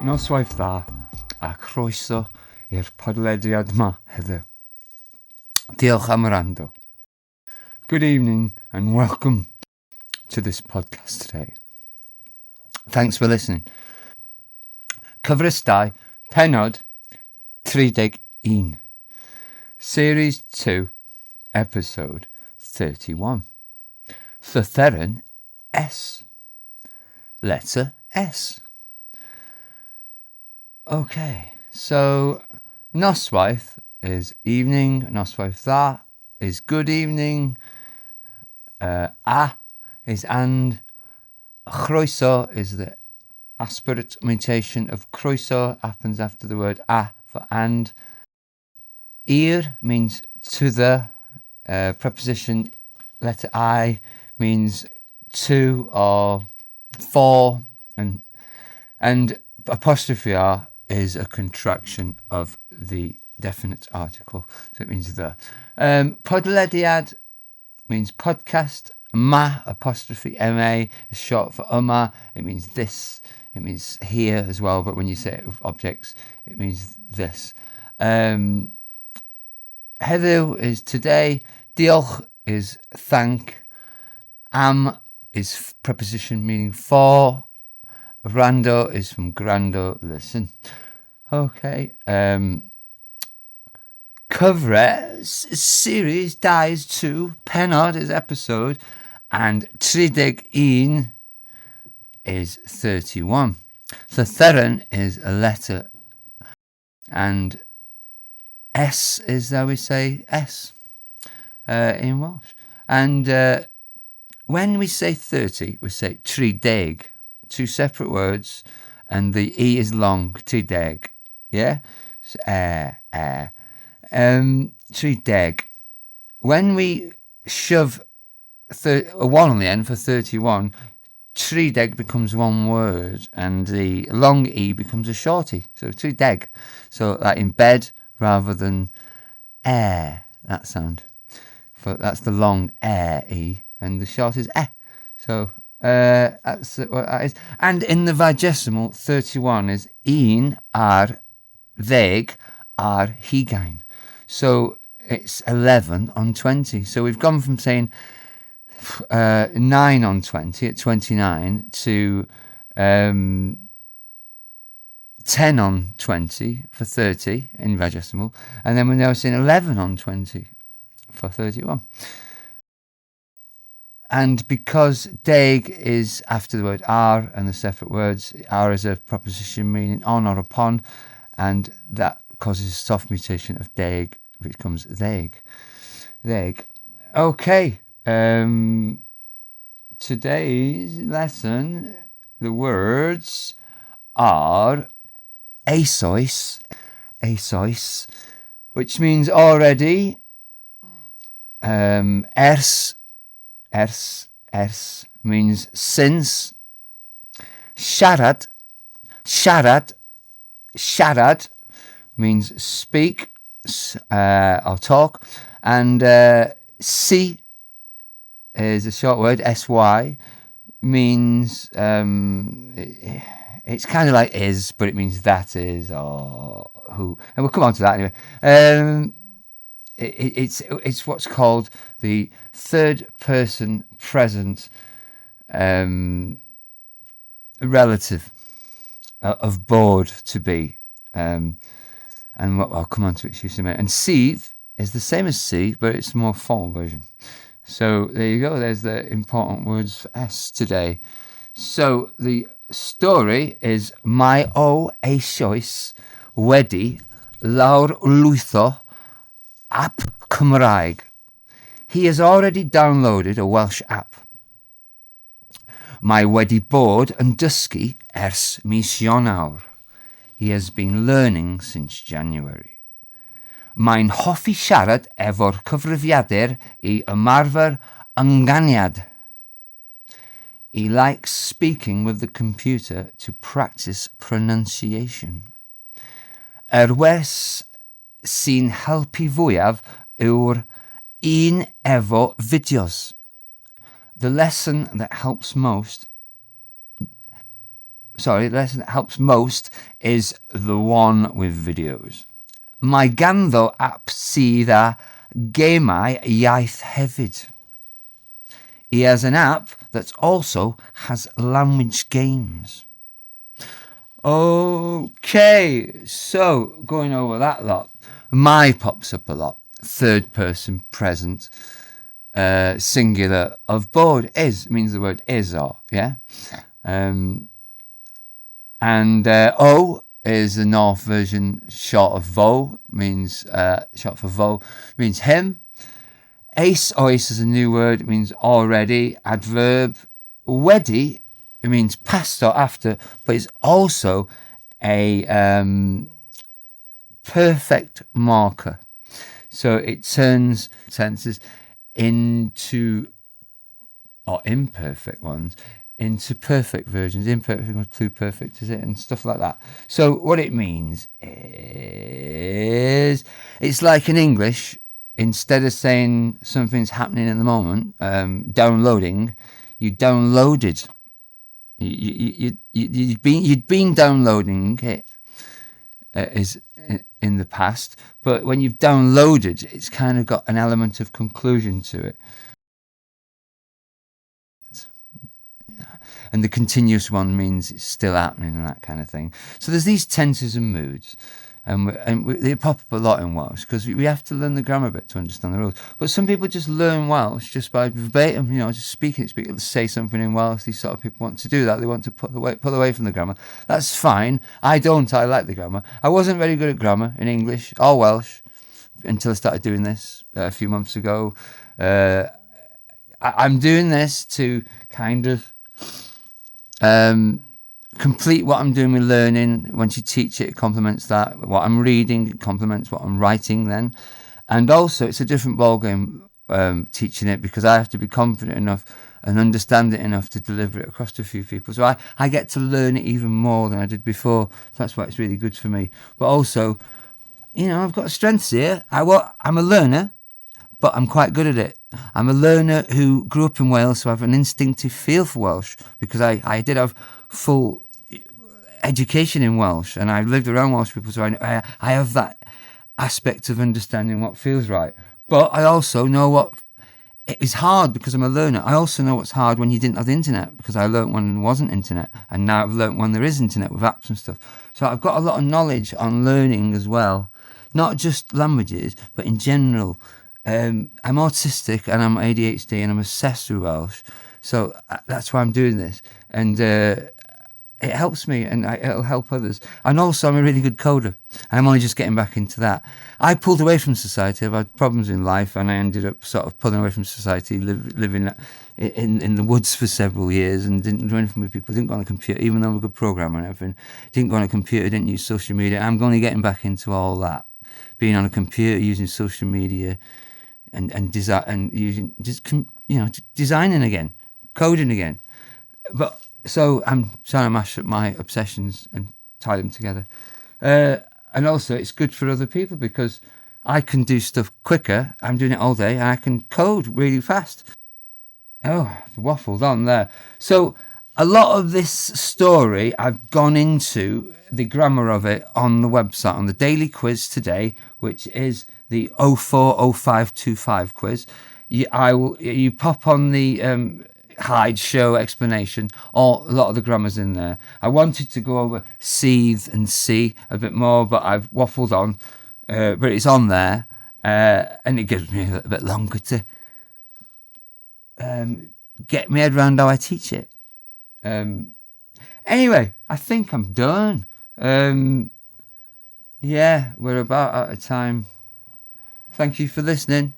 Noswaith dda a croeso i'r podlediad yma heddiw. Diolch am wrando. Good evening and welcome to this podcast today. Thanks for listening. Cyfres 2, Pennod 31. Series 2, Episode 31. Llythyren S. Letter S. Okay, so noswaith is evening, noswaith dda is good evening, a is and, croeso is the aspirate mutation of croeso, happens after the word a for and. Ir means to the, preposition letter I means to or for, and apostrophe R is a contraction of the definite article, so it means the. Podlediad means podcast. Ma apostrophe ma is short for it means this, it means here as well, but when you say it with objects it means this. Heddiw is today, diolch is thank, am is preposition meaning for, rando is from grando, listen. Okay. Cyfres, series dies 2, Pennod is episode, and 31 is 31. Llythyren is a letter, and S is how we say S in Welsh. And when we say 30, we say 30. Two separate words, and the E is long, 30. Yeah? So, 30. When we shove a 1 on the end for 31, 30 becomes one word, and the long E becomes a shorty. So 30. So like in bed rather than air, that sound. But that's the long air E, and the short is eh. So that's what that is. And in the vigesimal, 31 is un ar ddeg ar hugain. So it's 11 on 20. So we've gone from saying 9 on 20 at 29 to 10 on 20 for 30 in vigesimal. And then we're now saying 11 on 20 for 31. And because deg is after the word ar and the separate words, ar is a preposition meaning on or upon, and that causes soft mutation of deg, which becomes theg. Okay, today's lesson, the words are eisoes, which means already, ers means since, siarad means speak or talk, and si is a short word, sy, means it's kind of like is, but it means that is or who, and we'll come on to that anyway. It's what's called the third person present relative of bored to be, and I'll come on to it in a minute. And sydd is the same as see, but it's a more formal version. So there you go, there's the important words for S today. So the story is mae o eisoes wedi lawrlwytho app Cymraeg. He has already downloaded a Welsh app. Mae wedi bod yn dysgu ers mis Ionawr. He has been learning since January. Mae'n hoffi siarad efo'r cyfrifiadur I ymarfer ynganiad. He likes speaking with the computer to practice pronunciation. Wers sy'n helpu fwyaf yw'r un efo fideos. The lesson that helps most lesson that helps most is the one with videos. Mae ganddo app sydd â gemau iaith hefyd. He has an app that also has language games. Okay, so going over that lot. My pops up a lot. Third person present. Singular of board. Is means the word is or, yeah? And O is the North version short of vo, means short for vo, means him. Ace is a new word, it means already. Adverb. Wedi, it means past or after, but it's also a perfect marker. So it turns tenses into, or imperfect ones, into perfect versions. Imperfect becomes pluperfect, is it? And stuff like that. So what it means is, it's like in English, instead of saying something's happening at the moment, downloading, you downloaded. You'd been downloading it is in the past, but when you've downloaded, it's kind of got an element of conclusion to it. And the continuous one means it's still happening and that kind of thing. So there's these tenses and moods. They pop up a lot in Welsh because we have to learn the grammar bit to understand the rules. But some people just learn Welsh just by verbatim, just speaking, say something in Welsh. These sort of people want to do that. They want to pull away from the grammar. That's fine. I don't. I like the grammar. I wasn't very good at grammar in English or Welsh until I started doing this a few months ago. I'm doing this to kind of complete what I'm doing with learning. Once you teach it, it complements that. What I'm reading, it complements what I'm writing then. And also, it's a different ballgame teaching it, because I have to be confident enough and understand it enough to deliver it across to a few people. So I get to learn it even more than I did before. So that's why it's really good for me. But also, I've got strengths here. I'm a learner, but I'm quite good at it. I'm a learner who grew up in Wales, so I have an instinctive feel for Welsh, because I did have full education in Welsh, and I lived around Welsh people, so I have that aspect of understanding what feels right. But I also know what it is hard, because I'm a learner. I also know what's hard when you didn't have the internet, because I learnt when there wasn't internet, and now I've learnt when there is internet with apps and stuff. So I've got a lot of knowledge on learning as well, not just languages, but in general. I'm autistic and I'm ADHD and I'm obsessed with Welsh, so that's why I'm doing this, and it helps me, and it'll help others. And also, I'm a really good coder, and I'm only just getting back into that. I pulled away from society. I've had problems in life, and I ended up sort of pulling away from society, living in the woods for several years, and didn't do anything with people. Didn't go on a computer, even though I'm a good programmer and everything. Didn't go on a computer. Didn't use social media. I'm only getting back into all that, being on a computer, using social media, and design, and using designing again, coding again. But so I'm trying to mash up my obsessions and tie them together. And also, it's good for other people, because I can do stuff quicker. I'm doing it all day, and I can code really fast. Oh, I've waffled on there. So a lot of this story, I've gone into the grammar of it on the website, on the daily quiz today, which is the 040525 quiz. You pop on the Hyde show explanation, a lot of the grammar's in there. I wanted to go over seethe and see a bit more, but I've waffled on. But it's on there, and it gives me a little bit longer to get my head around how I teach it. Anyway, I think I'm done. Yeah, we're about out of time. Thank you for listening.